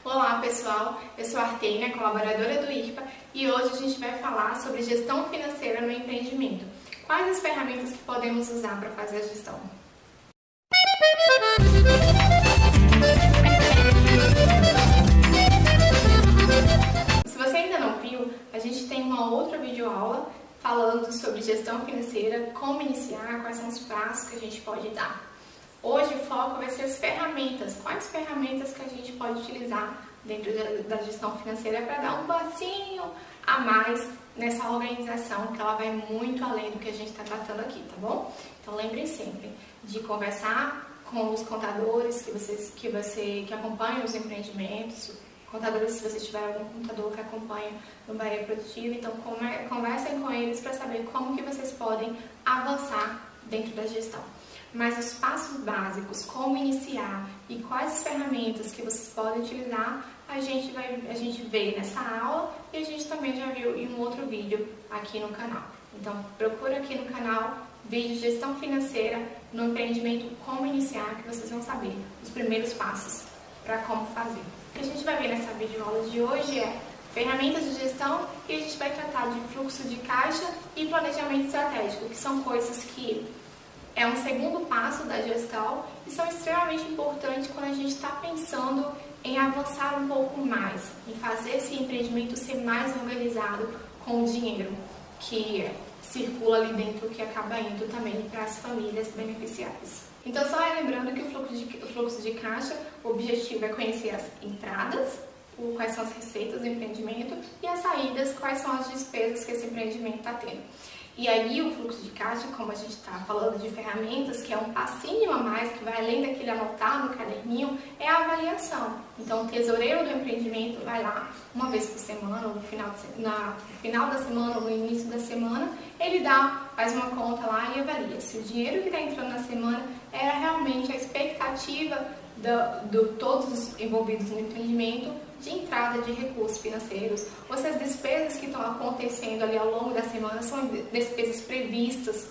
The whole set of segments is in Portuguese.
Olá pessoal, eu sou a Artênia, colaboradora do IRPA, e hoje a gente vai falar sobre gestão financeira no empreendimento. Quais as ferramentas que podemos usar para fazer a gestão? Se você ainda não viu, a gente tem uma outra videoaula falando sobre gestão financeira, como iniciar, quais são os passos que a gente pode dar. Hoje o foco vai ser as ferramentas. Quais ferramentas que a gente pode utilizar dentro da gestão financeira para dar um passinho a mais nessa organização, que ela vai muito além do que a gente está tratando aqui, tá bom? Então lembrem sempre de conversar com os contadores que acompanham os empreendimentos, contadores, se você tiver algum contador que acompanha no Bahia Produtiva, então conversem com eles para saber como que vocês podem avançar dentro da gestão. Mas os passos básicos, como iniciar e quais as ferramentas que vocês podem utilizar, a gente vê nessa aula e a gente também já viu em um outro vídeo aqui no canal. Então procura aqui no canal vídeo Gestão Financeira no Empreendimento, como iniciar, que vocês vão saber os primeiros passos para como fazer. O que a gente vai ver nessa videoaula de hoje é ferramentas de gestão e a gente vai tratar de fluxo de caixa e planejamento estratégico, que são coisas que é um segundo passo da gestão e são extremamente importantes quando a gente está pensando em avançar um pouco mais, em fazer esse empreendimento ser mais organizado com o dinheiro que circula ali dentro, que acaba indo também para as famílias beneficiárias. Então, só lembrando que o fluxo de caixa, o objetivo é conhecer as entradas, quais são as receitas do empreendimento, e as saídas, quais são as despesas que esse empreendimento está tendo. E aí o fluxo de caixa, como a gente está falando de ferramentas, que é um passinho a mais, que vai além daquele anotar no caderninho, é a avaliação. Então o tesoureiro do empreendimento vai lá uma vez por semana, ou no final da semana, ou no início da semana, ele faz uma conta lá e avalia se o dinheiro que está entrando na semana era realmente a expectativa de todos os envolvidos no empreendimento de entrada de recursos financeiros, ou se as despesas que estão acontecendo ali ao longo da semana são despesas previstas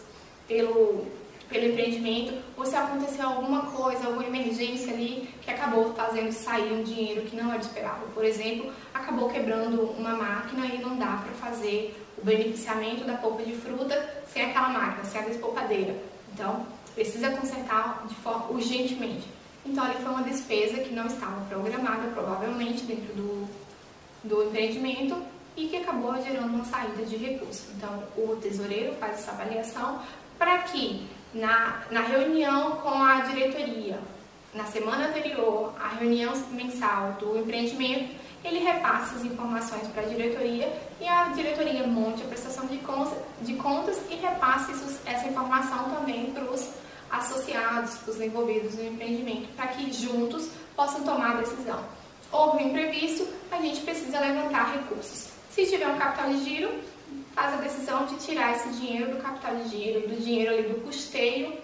pelo empreendimento, ou se aconteceu alguma coisa, alguma emergência ali que acabou fazendo sair um dinheiro que não era esperado. Por exemplo, acabou quebrando uma máquina e não dá para fazer o beneficiamento da polpa de fruta sem aquela máquina, sem a despolpadeira. Então, precisa consertar de forma urgentemente. Então, ali foi uma despesa que não estava programada, provavelmente, dentro do empreendimento e que acabou gerando uma saída de recursos. Então, o tesoureiro faz essa avaliação para que, na reunião com a diretoria, na semana anterior, a reunião mensal do empreendimento, ele repasse as informações para a diretoria e a diretoria monte a prestação de contas e repasse essa informação também para os associados, para os envolvidos no empreendimento, para que juntos possam tomar a decisão. Houve um imprevisto, a gente precisa levantar recursos. Se tiver um capital de giro, faz a decisão de tirar esse dinheiro do capital de giro, do dinheiro ali do custeio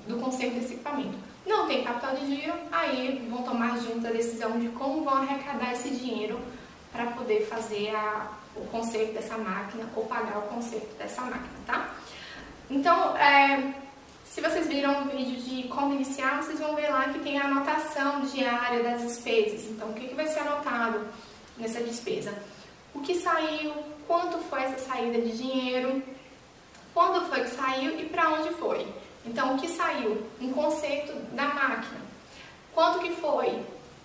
do conserto desse equipamento. Não tem capital de giro, aí vão tomar juntos a decisão de como vão arrecadar esse dinheiro para poder fazer o conserto dessa máquina ou pagar o conserto dessa máquina, tá? Então, se vocês viram o vídeo de como iniciar, vocês vão ver lá que tem a anotação diária das despesas. Então, o que vai ser anotado nessa despesa? O que saiu, quanto foi essa saída de dinheiro, quando foi que saiu e para onde foi. Então, o que saiu? Um conserto da máquina. Quanto que foi?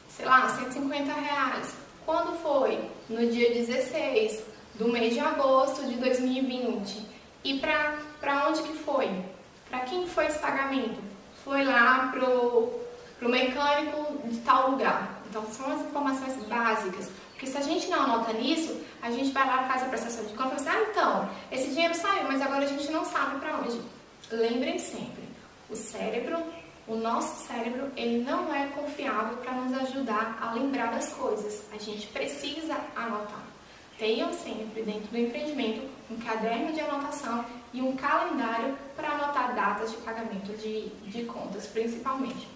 Sei lá, R$150. Quando foi? No dia 16 do mês de agosto de 2020. E para onde que foi? Para quem foi esse pagamento? Foi lá pro mecânico de tal lugar. Então, são as informações básicas. Porque se a gente não anota nisso, a gente vai lá, faz a prestação de conta e fala assim, então, esse dinheiro saiu, mas agora a gente não sabe para onde. Lembrem sempre, o nosso cérebro, ele não é confiável para nos ajudar a lembrar das coisas. A gente precisa anotar. Tenham sempre dentro do empreendimento um caderno de anotação e um calendário para anotar datas de pagamento de contas, principalmente.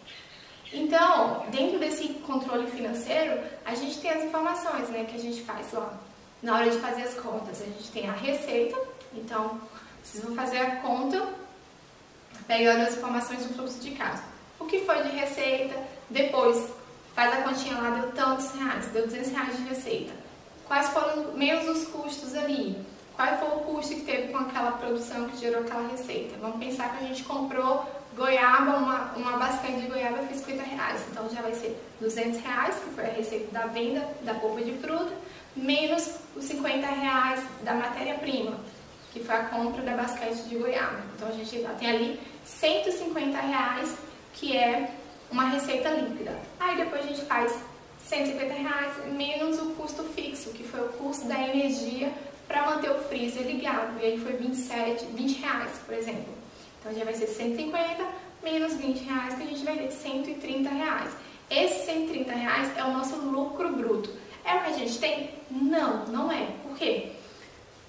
Então, dentro desse controle financeiro, a gente tem as informações, né, que a gente faz lá. Na hora de fazer as contas, a gente tem a receita. Então, vocês vão fazer a conta pegando as informações do fluxo de caixa. O que foi de receita, depois faz a continha lá, deu tantos reais, deu R$200 de receita. Quais foram menos os custos ali? Qual foi o custo que teve com aquela produção que gerou aquela receita? Vamos pensar que a gente comprou goiaba, uma basquete de goiaba fez R$50, então já vai ser R$200, que foi a receita da venda da polpa de fruta, menos os R$50 da matéria-prima, que foi a compra da basquete de goiaba. Então a gente já tem ali R$150, que é uma receita líquida. Aí depois a gente faz R$150 menos o custo fixo, que foi o custo da energia para manter o freezer ligado. E aí foi R$20, por exemplo. Então já vai ser 150 menos R$20, que a gente vai ter R$130. Esse R$130 é o nosso lucro bruto. É o que a gente tem? Não, não é. Por quê?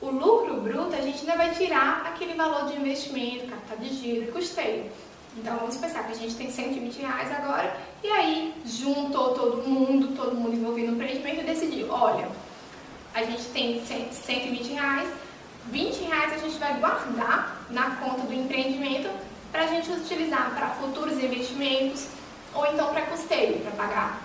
O lucro bruto a gente ainda vai tirar aquele valor de investimento, capital de giro e custeio. Então vamos pensar que a gente tem R$120 agora e aí juntou todo mundo envolvido no empreendimento e decidiu, olha, a gente tem R$120, R$20 a gente vai guardar na conta do empreendimento para a gente utilizar para futuros investimentos ou então para custeio, para pagar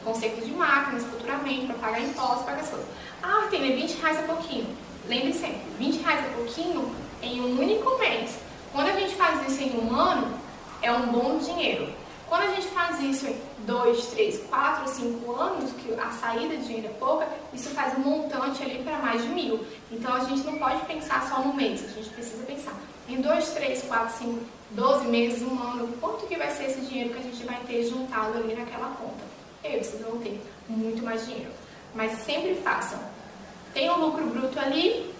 conserto de máquinas futuramente, para pagar impostos, pagar as coisas. Ah, tem R$20 é pouquinho. Lembre sempre, R$20 é pouquinho em um único mês. Quando a gente faz isso em um ano, é um bom dinheiro. Quando a gente faz isso em 2, 3, 4, 5 anos, que a saída de dinheiro é pouca, isso faz um montante ali para mais de 1.000. Então a gente não pode pensar só no mês, a gente precisa pensar em 2, 3, 4, 5, 12 meses, um ano, quanto que vai ser esse dinheiro que a gente vai ter juntado ali naquela conta. E aí vocês vão ter muito mais dinheiro. Mas sempre façam. Tem um lucro bruto ali,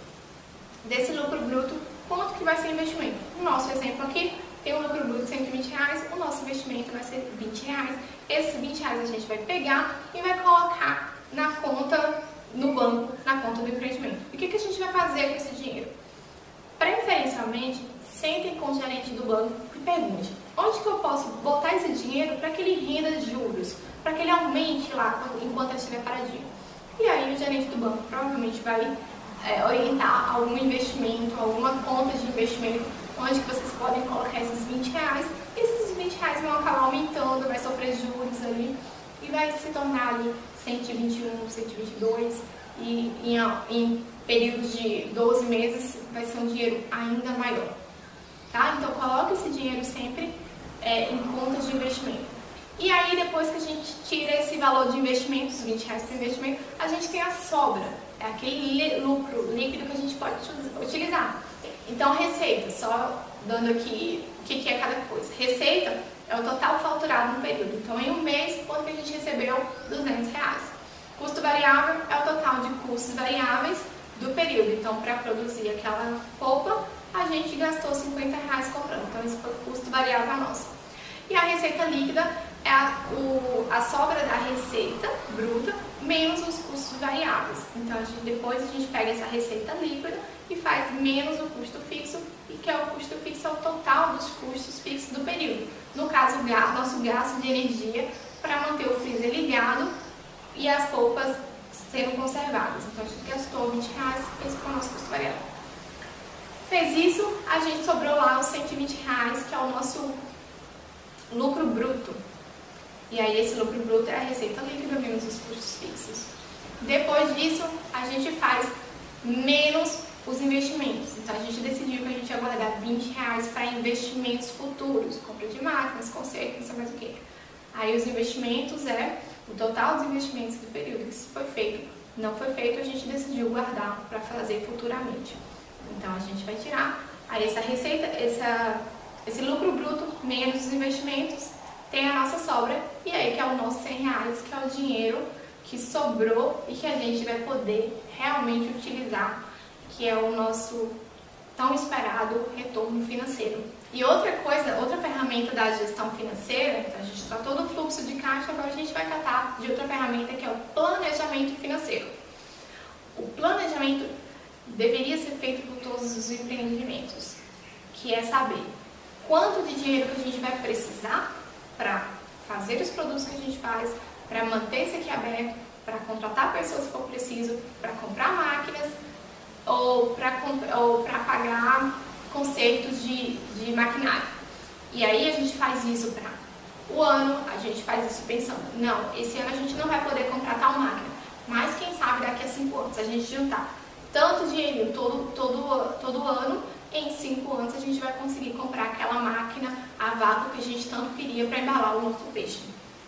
desse lucro bruto, quanto que vai ser o investimento? No nosso exemplo aqui, tem um lucro bruto de R$120, o nosso investimento vai ser R$20. Esses R$20 a gente vai pegar e vai colocar na conta, no banco, na conta do empreendimento. E o que a gente vai fazer com esse dinheiro? Preferencialmente, sentem com o gerente do banco e pergunte, onde que eu posso botar esse dinheiro para que ele renda juros, para que ele aumente lá enquanto ele estiver paradinho. E aí o gerente do banco provavelmente vai orientar algum investimento, alguma conta de investimento, onde que vocês podem colocar esses R$20, e esses R$20 vão acabar aumentando, vai sofrer juros ali, e vai se tornar ali 121, 122, e em períodos de 12 meses vai ser um dinheiro ainda maior. Tá? Então coloque esse dinheiro sempre em contas de investimento. E aí depois que a gente tira esse valor de investimento, os R$20 para investimento, a gente tem a sobra. É aquele lucro líquido que a gente pode utilizar. Então, receita, só dando aqui o que é cada coisa. Receita é o total faturado no período. Então, em um mês, quanto que a gente recebeu? R$200. Custo variável é o total de custos variáveis do período. Então, para produzir aquela polpa, a gente gastou R$50 comprando. Então, esse foi o custo variável nosso. E a receita líquida é a sobra da receita bruta menos os custos variáveis. Então, depois a gente pega essa receita líquida e faz menos o custo fixo, e que é o custo fixo é o total dos custos fixos do período. No caso, nosso gasto de energia para manter o freezer ligado e as polpas sendo conservadas. Então, a gente gastou R$20, esse foi o nosso custo variável. Fez isso, a gente sobrou lá os R$120, que é o nosso lucro bruto. E aí esse lucro bruto é a receita líquida menos os custos fixos. Depois disso, a gente faz menos os investimentos. Então a gente decidiu que a gente ia guardar R$20 para investimentos futuros, compra de máquinas, conserto, não sei mais o que. Aí os investimentos é o total dos investimentos do período, que se foi feito, não foi feito, a gente decidiu guardar para fazer futuramente. Então a gente vai tirar aí essa receita, esse lucro bruto menos os investimentos, tem a nossa sobra, e aí que é o nosso R$100, que é o dinheiro que sobrou e que a gente vai poder realmente utilizar, que é o nosso tão esperado retorno financeiro. E outra coisa, outra ferramenta da gestão financeira, a gente tratou do fluxo de caixa, agora a gente vai tratar de outra ferramenta que é o planejamento financeiro. O planejamento deveria ser feito por todos os empreendimentos, que é saber quanto de dinheiro que a gente vai precisar para fazer os produtos que a gente faz, para manter isso aqui aberto, para contratar pessoas se for preciso, para comprar máquinas ou para pagar consertos de maquinário. E aí a gente faz isso para o ano a gente faz isso pensando, não, esse ano a gente não vai poder comprar tal máquina, mas quem sabe daqui a 5 anos a gente juntar tanto dinheirinho todo ano, em 5 anos a gente vai conseguir comprar aquela máquina a vácuo que a gente tanto queria para embalar o nosso peixe,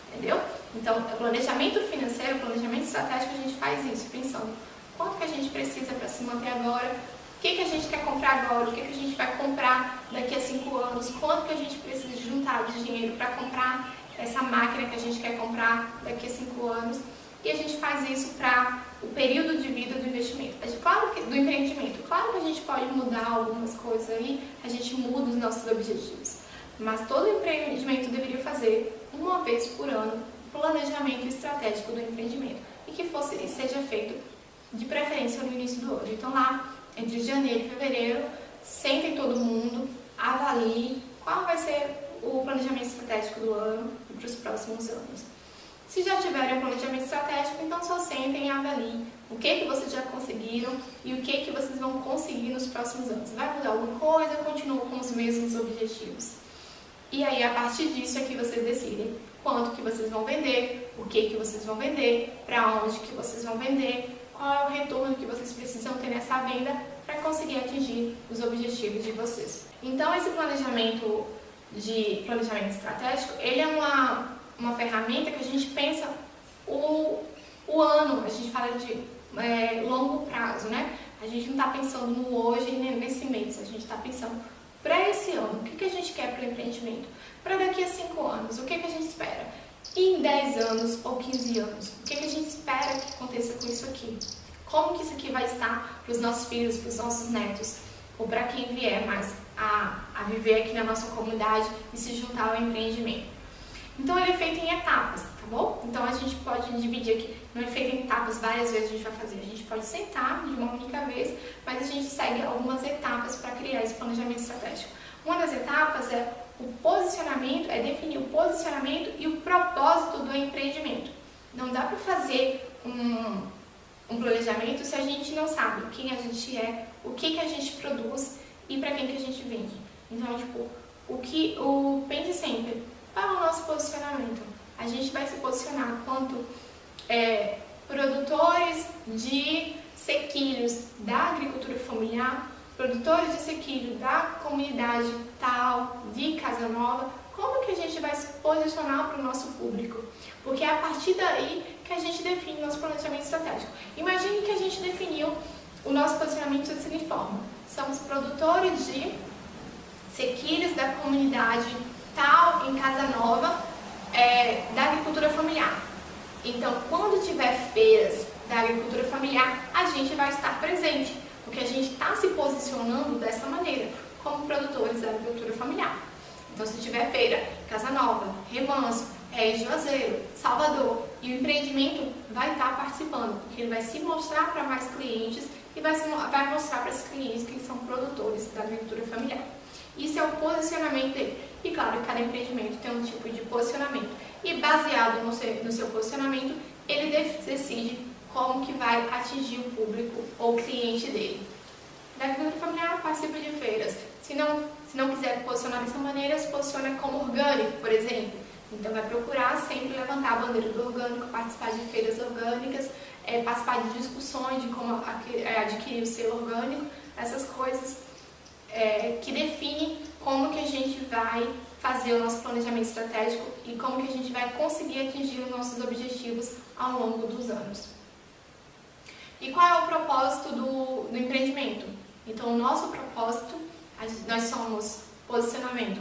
entendeu? Então, o planejamento financeiro, o planejamento estratégico, a gente faz isso, pensando quanto que a gente precisa para se manter agora, o que a gente quer comprar agora, o que a gente vai comprar daqui a 5 anos, quanto que a gente precisa juntar de dinheiro para comprar essa máquina que a gente quer comprar daqui a 5 anos. E a gente faz isso para o período de vida do investimento, do empreendimento. Claro que a gente pode mudar algumas coisas aí, a gente muda os nossos objetivos, mas todo empreendimento deveria fazer uma vez por ano o planejamento estratégico do empreendimento e que seja feito de preferência no início do ano. Então lá, entre janeiro e fevereiro, sentem todo mundo, avalie qual vai ser o planejamento estratégico do ano e para os próximos anos. Se já tiverem um planejamento estratégico, então só sentem e avaliem o que vocês já conseguiram e o que vocês vão conseguir nos próximos anos. Vai mudar alguma coisa ou continuam com os mesmos objetivos? E aí, a partir disso é que vocês decidem quanto que vocês vão vender, o que vocês vão vender, para onde que vocês vão vender, qual é o retorno que vocês precisam ter nessa venda para conseguir atingir os objetivos de vocês. Então, esse planejamento estratégico, ele é uma ferramenta que a gente pensa o ano, a gente fala de longo prazo, né? A gente não está pensando no hoje e nem nesse mês, a gente está pensando para esse ano, o que a gente quer para o empreendimento? Para daqui a 5 anos, o que a gente espera? E em 10 anos ou 15 anos, o que a gente espera que aconteça com isso aqui? Como que isso aqui vai estar para os nossos filhos, para os nossos netos, ou para quem vier mais a viver aqui na nossa comunidade e se juntar ao empreendimento? Então ele é feito em etapas, tá bom? Então a gente pode dividir aqui, não é feito em etapas, várias vezes a gente vai fazer. A gente pode sentar de uma única vez, mas a gente segue algumas etapas para criar esse planejamento estratégico. Uma das etapas é o posicionamento, é definir o posicionamento e o propósito do empreendimento. Não dá para fazer um planejamento se a gente não sabe quem a gente é, o que a gente produz e para quem que a gente vende. Então, pense sempre, qual é o nosso posicionamento? A gente vai se posicionar quanto produtores de sequilhos da agricultura familiar, produtores de sequilho da comunidade tal, de Casa Nova. Como que a gente vai se posicionar para o nosso público? Porque é a partir daí que a gente define o nosso planejamento estratégico. Imagine que a gente definiu o nosso posicionamento da seguinte forma: somos produtores de sequilhos da comunidade tal, em Casa Nova, da agricultura familiar. Então, quando tiver feiras da agricultura familiar, a gente vai estar presente, porque a gente está se posicionando dessa maneira, como produtores da agricultura familiar. Então, se tiver feira, Casa Nova, Remanso, Juazeiro, Salvador, e o empreendimento vai estar participando, porque ele vai se mostrar para mais clientes e vai mostrar para esses clientes que são produtores da agricultura familiar. Isso é o posicionamento dele. E claro, cada empreendimento tem um tipo de posicionamento. E baseado no seu posicionamento, ele decide como que vai atingir o público ou o cliente dele. Da agricultura familiar, participa de feiras. Se não quiser posicionar dessa maneira, se posiciona como orgânico, por exemplo. Então vai procurar sempre levantar a bandeira do orgânico, participar de feiras orgânicas, participar de discussões de como adquirir o selo orgânico, essas coisas que definem como que a gente vai fazer o nosso planejamento estratégico e como que a gente vai conseguir atingir os nossos objetivos ao longo dos anos. E qual é o propósito do empreendimento? Então, o nosso propósito, nós somos posicionamento,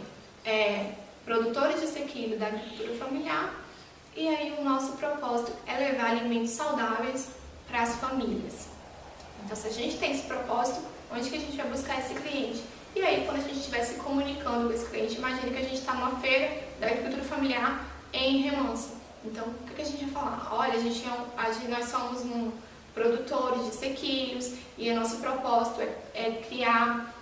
produtores de sequilho da agricultura familiar, e aí o nosso propósito é levar alimentos saudáveis para as famílias. Então, se a gente tem esse propósito, onde que a gente vai buscar esse cliente? E aí, quando a gente estiver se comunicando com esse cliente, imagine que a gente está numa feira da agricultura familiar em Remanso. Então, o que a gente vai falar? Olha, nós somos produtores de sequilhos e o nosso propósito é criar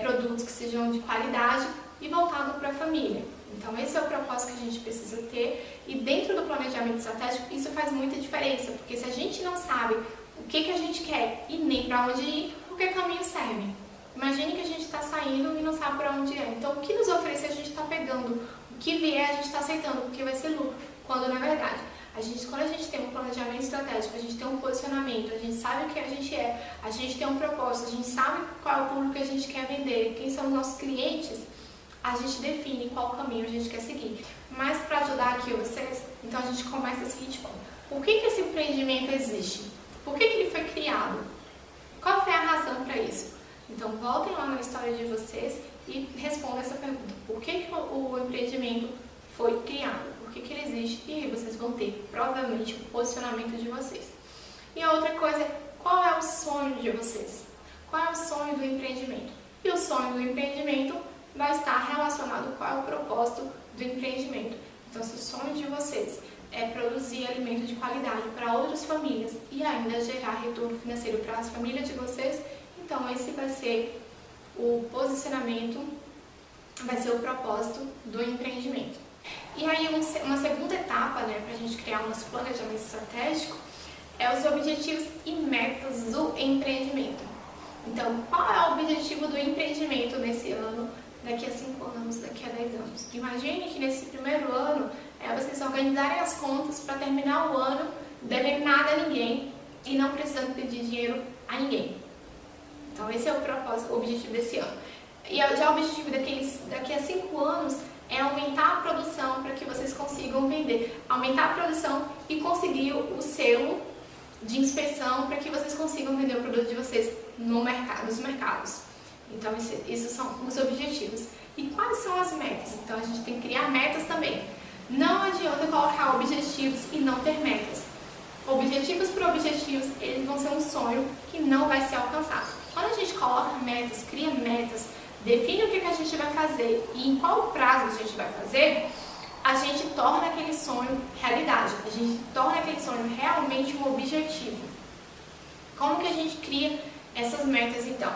produtos que sejam de qualidade e voltado para a família. Então, esse é o propósito que a gente precisa ter, e dentro do planejamento estratégico isso faz muita diferença, porque se a gente não sabe o que a gente quer e nem para onde ir, qualquer caminho serve. Imagine que a gente está saindo e não sabe para onde é. Então, o que nos oferecer, a gente está pegando. O que vier a gente está aceitando porque vai ser lucro, quando na verdade quando a gente tem um planejamento estratégico, a gente tem um posicionamento, a gente sabe o que a gente é, a gente tem um propósito, a gente sabe qual é o público que a gente quer vender, quem são os nossos clientes, a gente define qual caminho a gente quer seguir. Mas para ajudar aqui vocês, então a gente começa da seguinte forma: por que esse empreendimento existe? Por que ele foi criado? Qual foi a razão para isso? Então voltem lá na história de vocês e respondam essa pergunta: por que o empreendimento foi criado? Por que ele existe? E aí vocês vão ter provavelmente o posicionamento de vocês. E a outra coisa é: qual é o sonho de vocês? Qual é o sonho do empreendimento? E o sonho do empreendimento vai estar relacionado com qual é o propósito do empreendimento. Então, se o sonho de vocês é produzir alimento de qualidade para outras famílias e ainda gerar retorno financeiro para as famílias de vocês, então esse vai ser o posicionamento, vai ser o propósito do empreendimento. E aí uma segunda etapa, né, para a gente criar o nosso planejamento estratégico, é os objetivos e metas do empreendimento. Então, qual é o objetivo do empreendimento nesse ano, daqui a 5 anos, daqui a 10 anos? Imagine que nesse primeiro ano, vocês organizarem as contas para terminar o ano devendo nada a ninguém e não precisando pedir dinheiro a ninguém. Então, esse é o propósito, o objetivo desse ano. E já o objetivo daqui a 5 anos é aumentar a produção para que vocês consigam vender. Aumentar a produção e conseguir o selo de inspeção para que vocês consigam vender o produto de vocês nos mercados. Então, esses são os objetivos. E quais são as metas? Então, a gente tem que criar metas também. Não adianta colocar objetivos e não ter metas. Objetivos por objetivos, eles vão ser um sonho que não vai ser alcançado. Quando a gente coloca metas, cria metas, define o que a gente vai fazer e em qual prazo a gente vai fazer, a gente torna aquele sonho realidade. A gente torna aquele sonho realmente um objetivo. Como que a gente cria essas metas, então?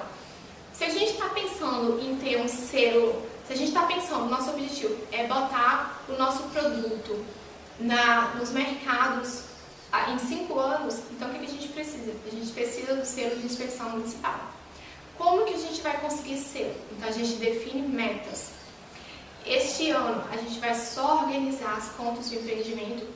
Se a gente está pensando em ter um selo, se a gente está pensando, nosso objetivo é botar o nosso produto nos mercados em 5 anos, então o que a gente precisa? A gente precisa do selo de inspeção municipal. Como que a gente vai conseguir selo? Então a gente define metas. Este ano a gente vai só organizar as contas de empreendimento.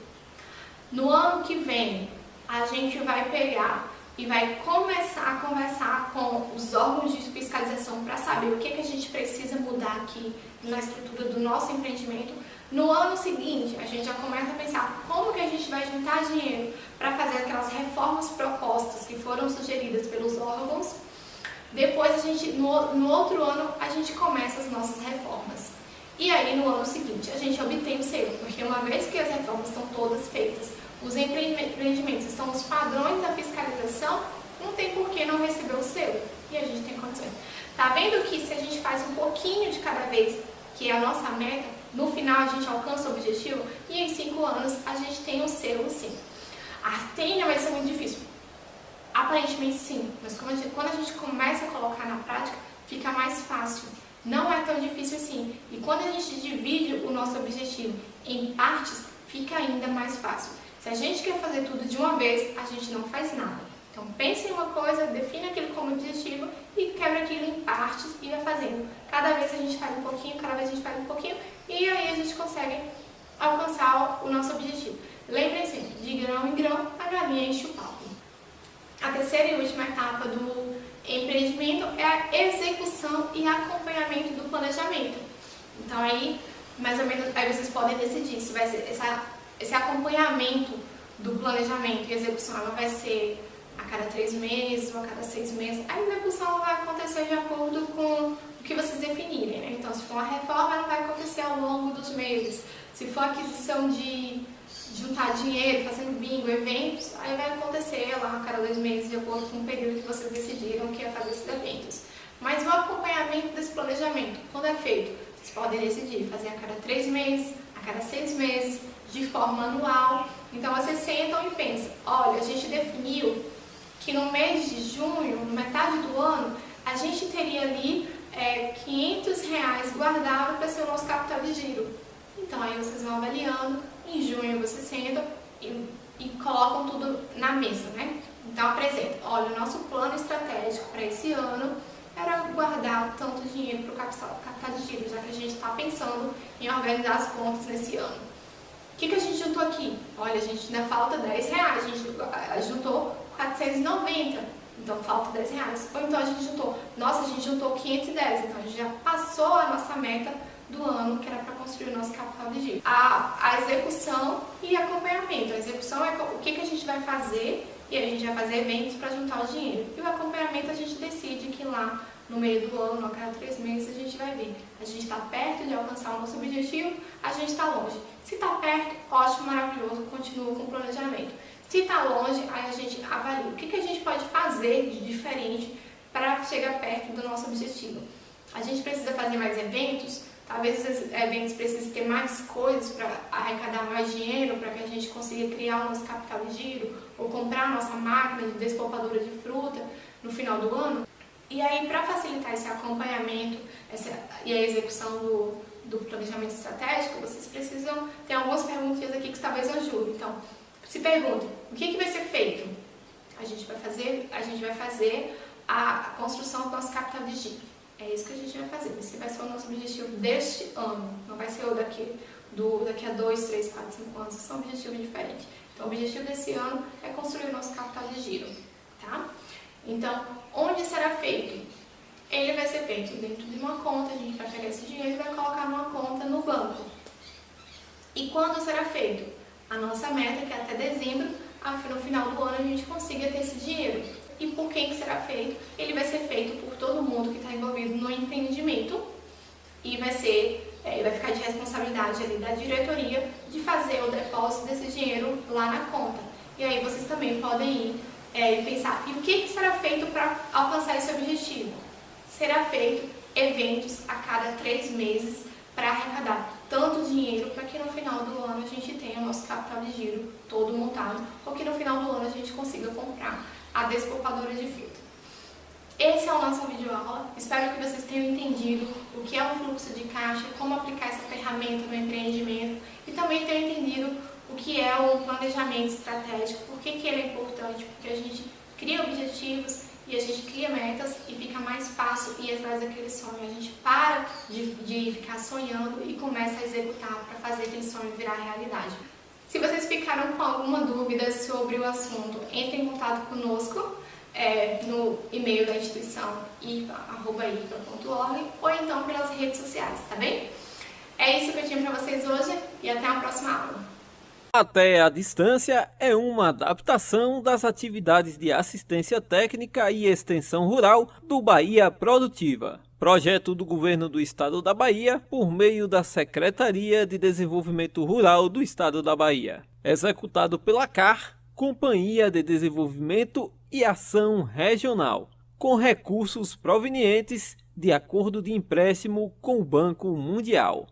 No ano que vem a gente vai pegar e vai começar a conversar com os órgãos de fiscalização para saber o que a gente precisa mudar aqui na estrutura do nosso empreendimento. No ano seguinte, a gente já começa a pensar como que a gente vai juntar dinheiro para fazer aquelas reformas propostas que foram sugeridas pelos órgãos. Depois, no outro ano, a gente começa as nossas reformas. E aí, no ano seguinte, a gente obtém o selo, porque uma vez que as reformas estão todas feitas, os empreendimentos estão nos padrões da fiscalização, não tem por que não receber o selo. E a gente tem condições. Tá vendo que se a gente faz um pouquinho de cada vez, que é a nossa meta, no final a gente alcança o objetivo e em 5 anos a gente tem o selo sim. Vai ser muito difícil. Aparentemente sim, mas quando a gente começa a colocar na prática, fica mais fácil. Não é tão difícil assim. E quando a gente divide o nosso objetivo em partes, fica ainda mais fácil. Se a gente quer fazer tudo de uma vez, a gente não faz nada. Então pense em uma coisa, define aquilo como objetivo e quebra aquilo em partes e vai fazendo. Cada vez a gente faz um pouquinho, cada vez a gente faz um pouquinho e aí a gente consegue alcançar o nosso objetivo. Lembrem sempre, de grão em grão, a galinha enche o papo. A terceira e última etapa do empreendimento é a execução e acompanhamento do planejamento. Então aí, mais ou menos, aí vocês podem decidir se vai ser esse acompanhamento do planejamento e execução, ela vai ser a cada 3 meses ou a cada 6 meses. A execução vai acontecer de acordo com o que vocês definirem, né? Então, se for uma reforma, ela vai acontecer ao longo dos meses. Se for aquisição de juntar dinheiro, fazendo bingo, eventos, aí vai acontecer lá a cada 2 meses, de acordo com o período que vocês decidiram que ia fazer esses eventos. Mas o acompanhamento desse planejamento, quando é feito, vocês podem decidir fazer a cada 3 meses, a cada 6 meses, de forma anual. Então vocês sentam e pensam, olha, a gente definiu que no mês de junho, na metade do ano, a gente teria ali R$500 guardado para ser o nosso capital de giro. Então aí vocês vão avaliando, em junho vocês sentam e colocam tudo na mesa, né? Então apresenta, olha, o nosso plano estratégico para esse ano era guardar tanto dinheiro para o capital de giro, já que a gente está pensando em organizar as contas nesse ano. O que a gente juntou aqui? Olha, a gente ainda falta R$10, a gente juntou 490, então falta R$10. Ou então a gente juntou, nossa, a gente juntou 510, então a gente já passou a nossa meta do ano, que era para construir o nosso capital de giro. A execução e acompanhamento. A execução é o que a gente vai fazer, e aí a gente vai fazer eventos para juntar o dinheiro. E o acompanhamento a gente decide que lá no meio do ano, a cada 3 meses, a gente vai ver. A gente está perto de alcançar o nosso objetivo, a gente está longe. Se está perto, ótimo, maravilhoso, continua com o planejamento. Se está longe, aí a gente avalia o que a gente pode fazer de diferente para chegar perto do nosso objetivo. A gente precisa fazer mais eventos, talvez esses eventos precisem ter mais coisas para arrecadar mais dinheiro, para que a gente consiga criar o nosso capital de giro, ou comprar a nossa máquina de despolpadora de fruta no final do ano. E aí, para facilitar esse acompanhamento e a execução do planejamento estratégico, vocês precisam ter algumas perguntinhas aqui que talvez ajudem. Então, se perguntem, o que vai ser feito? A gente vai fazer a construção do nosso capital de giro. É isso que a gente vai fazer. Esse vai ser o nosso objetivo deste ano. Não vai ser o daqui a 2, 3, 4, 5 anos. São objetivos diferentes. Então, o objetivo desse ano é construir o nosso capital de giro. Tá? Então, onde será feito? Ele vai ser feito dentro de uma conta. A gente vai pegar esse dinheiro e vai colocar numa conta no banco. E quando será feito? A nossa meta é que até dezembro, no final do ano, a gente consiga ter esse dinheiro. E por quem que será feito? Ele vai ser feito por todo mundo que está envolvido no empreendimento e vai ficar de responsabilidade ali da diretoria de fazer o depósito desse dinheiro lá na conta. E aí vocês também podem ir e pensar, e o que será feito para alcançar esse objetivo? Será feito eventos a cada 3 meses para arrecadar tanto dinheiro para que no final do ano a gente tenha o nosso capital de giro todo montado, ou que no final do ano a gente consiga comprar a despolpadora de filtro. Esse é o nosso videoaula. Espero que vocês tenham entendido o que é um fluxo de caixa, como aplicar essa ferramenta no empreendimento e também tenham entendido o que é um planejamento estratégico, por que ele é importante, porque a gente cria objetivos e a gente cria metas e fica mais fácil ir atrás daquele sonho. A gente para de ficar sonhando e começa a executar para fazer aquele sonho virar realidade. Se vocês ficaram com alguma dúvida sobre o assunto, entre em contato conosco no e-mail da instituição ipa@ipa.org ou então pelas redes sociais, tá bem? É isso que eu tinha para vocês hoje e até a próxima aula. Até a distância é uma adaptação das atividades de assistência técnica e extensão rural do Bahia Produtiva. Projeto do Governo do Estado da Bahia por meio da Secretaria de Desenvolvimento Rural do Estado da Bahia. Executado pela CAR, Companhia de Desenvolvimento e Ação Regional, com recursos provenientes de acordo de empréstimo com o Banco Mundial.